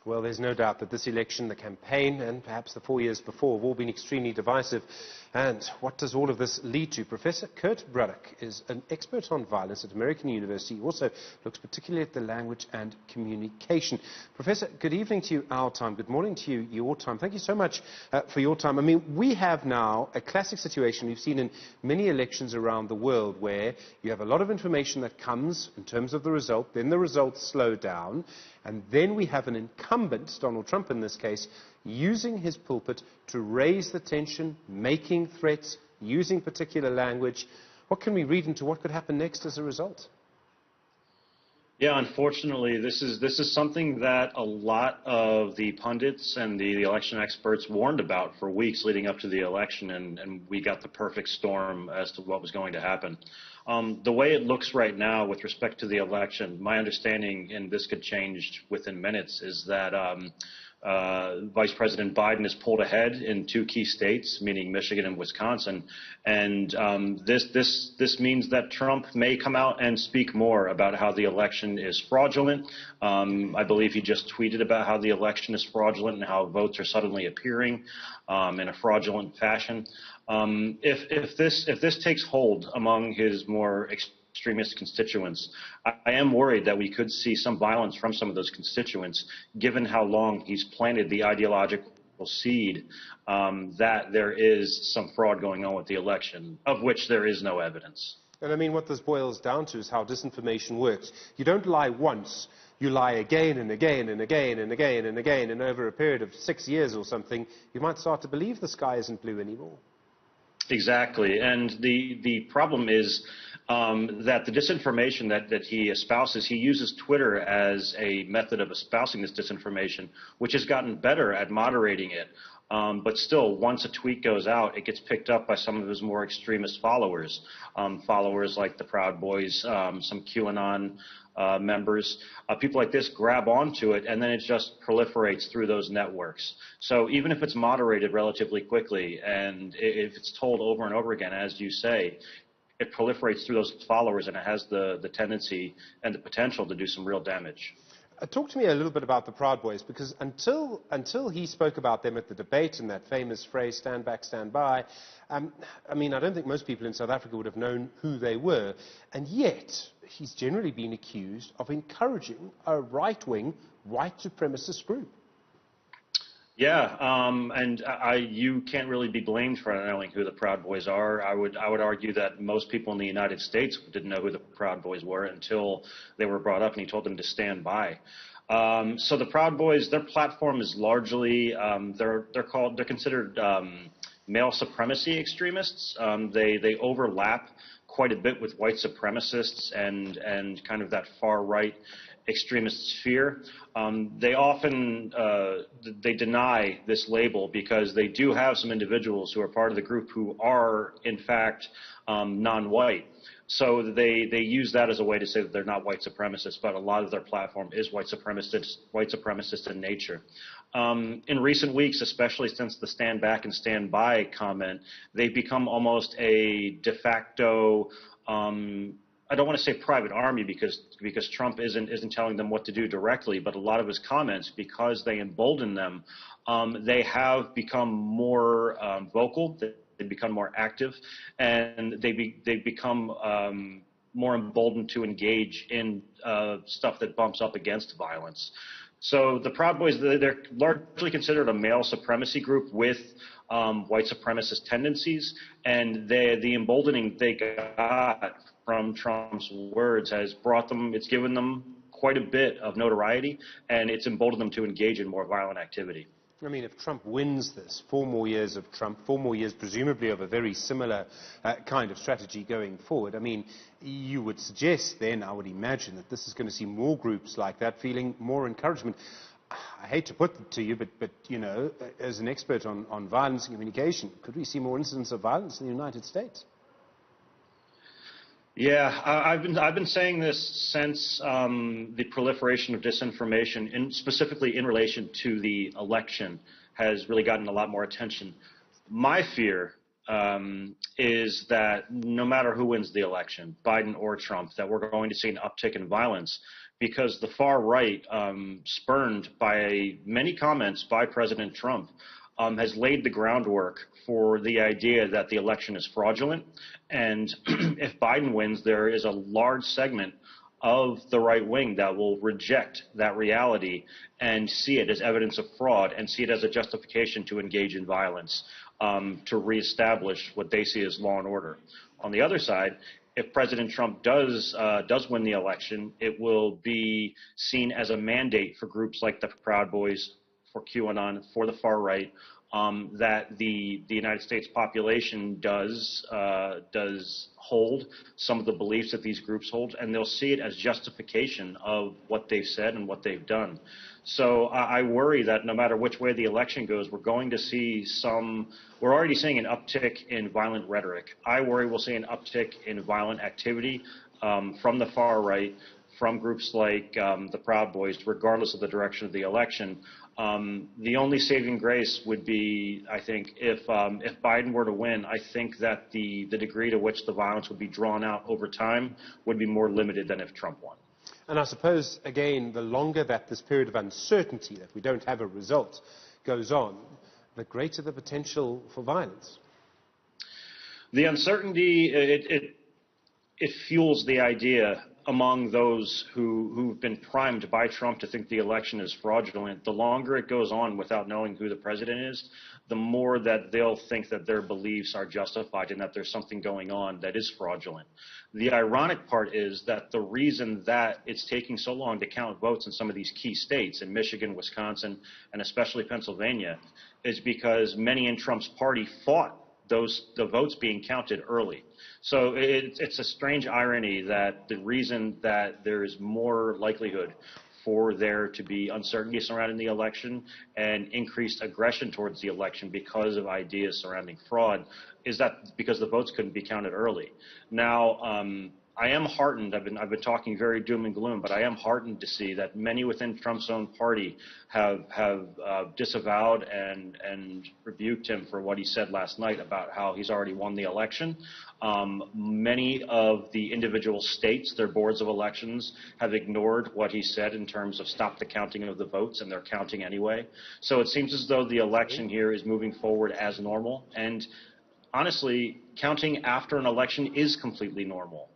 Well, there's no doubt that this election, the campaign, and perhaps the 4 years before have all been extremely divisive. And what does all of this lead to? Professor Kurt Braddock is an expert on violence at American University. He also looks particularly at the language and communication. Professor, good evening to you, our time. Good morning to you, your time. Thank you so much for your time. I mean, we have now a classic situation we've seen in many elections around the world where you have a lot of information that comes in terms of the result, then the results slow down, and then we have an incumbent, Donald Trump in this case, using his pulpit to raise the tension, making threats, using particular language. What can we read into what could happen next as a result? Yeah, unfortunately, this is something that a lot of the pundits and the election experts warned about for weeks leading up to the election, and we got the perfect storm as to what was going to happen. The way it looks right now with respect to the election, my understanding, and this could change within minutes, is that Vice President Biden has pulled ahead in 2 key states, meaning Michigan and Wisconsin, and this means that Trump may come out and speak more about how the election is fraudulent. I believe he just tweeted about how the election is fraudulent and how votes are suddenly appearing in a fraudulent fashion. If this takes hold among his more extremist constituents, I am worried that we could see some violence from some of those constituents, given how long he's planted the ideological seed that there is some fraud going on with the election, of which there is no evidence. And I mean, what this boils down to is how disinformation works. You don't lie once, you lie again and again and again and again and again, and over a period of 6 years or something, you might start to believe the sky isn't blue anymore. Exactly, and the problem is that the disinformation that he espouses, he uses Twitter as a method of espousing this disinformation, which has gotten better at moderating it. But still, once a tweet goes out, it gets picked up by some of his more extremist followers, followers like the Proud Boys, some QAnon members. People like this grab onto it, and then it just proliferates through those networks. So even if it's moderated relatively quickly, and if it's told over and over again, as you say, it proliferates through those followers, and it has the tendency and the potential to do some real damage. Talk to me a little bit about the Proud Boys, because until he spoke about them at the debate and that famous phrase, stand back, stand by, I mean, I don't think most people in South Africa would have known who they were, and yet he's generally been accused of encouraging a right-wing, white supremacist group. Yeah, and you can't really be blamed for not knowing who the Proud Boys are. I would argue that most people in the United States didn't know who the Proud Boys were until they were brought up and he told them to stand by. So the Proud Boys, their platform is largely they're considered male supremacy extremists. They overlap quite a bit with white supremacists and kind of that far right extremist sphere. They often they deny this label because they do have some individuals who are part of the group who are in fact non-white. So they use that as a way to say that they're not white supremacists, but a lot of their platform is white supremacist in nature. In recent weeks, especially since the stand back and stand by comment, they've become almost a de facto I don't want to say private army because Trump isn't telling them what to do directly, but a lot of his comments, because they embolden them, they have become more vocal, they've become more active, and they've become more emboldened to engage in stuff that bumps up against violence. So the Proud Boys, they're largely considered a male supremacy group with white supremacist tendencies, and the emboldening they got from Trump's words has brought them, it's given them quite a bit of notoriety, and it's emboldened them to engage in more violent activity. I mean, if Trump wins this, 4 more years of Trump, 4 more years presumably of a very similar kind of strategy going forward, I mean, you would suggest then, I would imagine, that this is going to see more groups like that feeling more encouragement. I hate to put it to you, but you know, as an expert on violence and communication, could we see more incidents of violence in the United States? Yeah, I've been saying this since the proliferation of disinformation, specifically in relation to the election, has really gotten a lot more attention. My fear is that no matter who wins the election, Biden or Trump, that we're going to see an uptick in violence because the far right, spurned by many comments by President Trump, has laid the groundwork for the idea that the election is fraudulent. And if Biden wins, there is a large segment of the right wing that will reject that reality and see it as evidence of fraud and see it as a justification to engage in violence, to reestablish what they see as law and order. On the other side, if President Trump does win the election, it will be seen as a mandate for groups like the Proud Boys, for QAnon, for the far right, that the United States population does hold some of the beliefs that these groups hold, and they'll see it as justification of what they've said and what they've done. So I worry that no matter which way the election goes, we're going to see we're already seeing an uptick in violent rhetoric. I worry we'll see an uptick in violent activity from the far right, from groups like the Proud Boys, regardless of the direction of the election. The only saving grace would be, I think, if Biden were to win, I think that the degree to which the violence would be drawn out over time would be more limited than if Trump won. And I suppose, again, the longer that this period of uncertainty, that we don't have a result, goes on, the greater the potential for violence. The uncertainty, it fuels the idea among those who've been primed by Trump to think the election is fraudulent. The longer it goes on without knowing who the president is, the more that they'll think that their beliefs are justified and that there's something going on that is fraudulent. The ironic part is that the reason that it's taking so long to count votes in some of these key states, in Michigan, Wisconsin, and especially Pennsylvania, is because many in Trump's party fought the votes being counted early. So it's a strange irony that the reason that there is more likelihood for there to be uncertainty surrounding the election and increased aggression towards the election because of ideas surrounding fraud is that because the votes couldn't be counted early. Now, I am heartened. I've been talking very doom and gloom, but I am heartened to see that many within Trump's own party have disavowed and rebuked him for what he said last night about how he's already won the election. Many of the individual states, their boards of elections, have ignored what he said in terms of stop the counting of the votes, and they're counting anyway. So it seems as though the election here is moving forward as normal. And honestly, counting after an election is completely normal.